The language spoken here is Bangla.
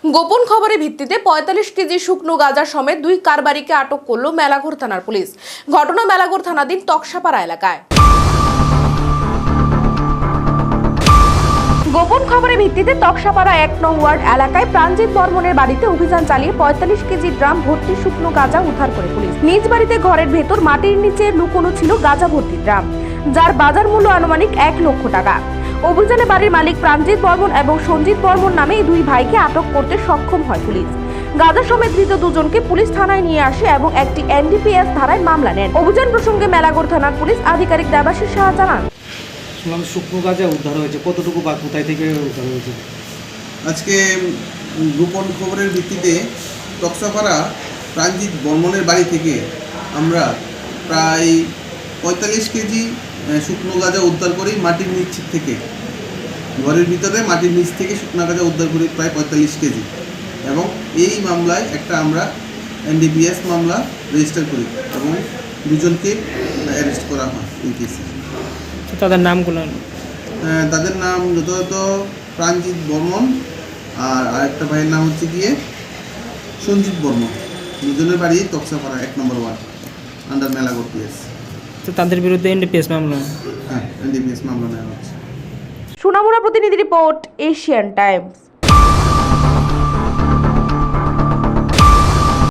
গোপন খবরের ভিত্তিতে ৪৫ কেজি শুকনো গাঁজা সমেত ২ কারবারিকে আটক করল মেলাঘর থানার পুলিশ। ঘটনা মেলাঘর থানাধীন তকসাপাড়া এলাকায়। গোপন খবরের ভিত্তিতে তকসাপাড়া ১ নং ওয়ার্ড এলাকায় প্রাণজিৎ বর্মনের বাড়িতে অভিযান চালিয়ে ৪৫ কেজি ড্রাম ভর্তি শুকনো গাঁজা উদ্ধার করে পুলিশ। নিজ বাড়িতে ঘরের ভেতর মাটির নিচে লুকোনো ছিল গাঁজা ভর্তি ড্রাম, যার বাজার মূল্য আনুমানিক ১ লক্ষ টাকা। অভিযানে বাড়ির মালিক প্রাণজিৎ বর্মন এবং সঞ্জিত বর্মন নামে এই দুই ভাইকে আটক করতে সক্ষম হয় পুলিশ। গাঁজা সমেত ধৃত দুজনকে পুলিশ থানায় নিয়ে আসে এবং একটি এনডিপিএস ধারায় মামলা নেন। অভিযান প্রসঙ্গে মেলাঘর থানার পুলিশ আধিকারিক দেবাশিস সাহা জানান, শুকনো গাঁজা উদ্ধার হয়েছে, কতটুকু বা কোথায় থেকে উদ্ধার হয়েছে? আজকে গোপন খবরের ভিত্তিতে তকসাপাড়া প্রাণজিৎ বর্মনের বাড়ি থেকে আমরা প্রায় ৪৫ কেজি শুকনো গাঁজা উদ্ধার করি মাটির নিচ থেকে। ঘরের ভিতরে মাটির নিচ থেকে শুকনো গাঁজা উদ্ধার করি প্রায় ৪৫ কেজি, এবং এই মামলায় একটা আমরা এনডিপিএস মামলা রেজিস্টার করি এবং দুজনকে অ্যারেস্ট করা হয় এই কেসে। তাদের নামগুলো? তাদের নাম যথাযথ প্রাণজিৎ বর্মন আর আরেকটা ভাইয়ের নাম হচ্ছে গিয়ে সঞ্জিত বর্মন। দুজনের বাড়ি তকসাপাড়া ১ নম্বর ওয়ার্ড, আন্ডার মেলাঘর পিএস। তো তাদের বিরুদ্ধে এনডিপিএস মামলা? হ্যাঁ, এনডিপিএস মামলা নেওয়া হচ্ছে। সোনামুড়া প্রতিনিধি রিপোর্ট, এশিয়ান টাইমস।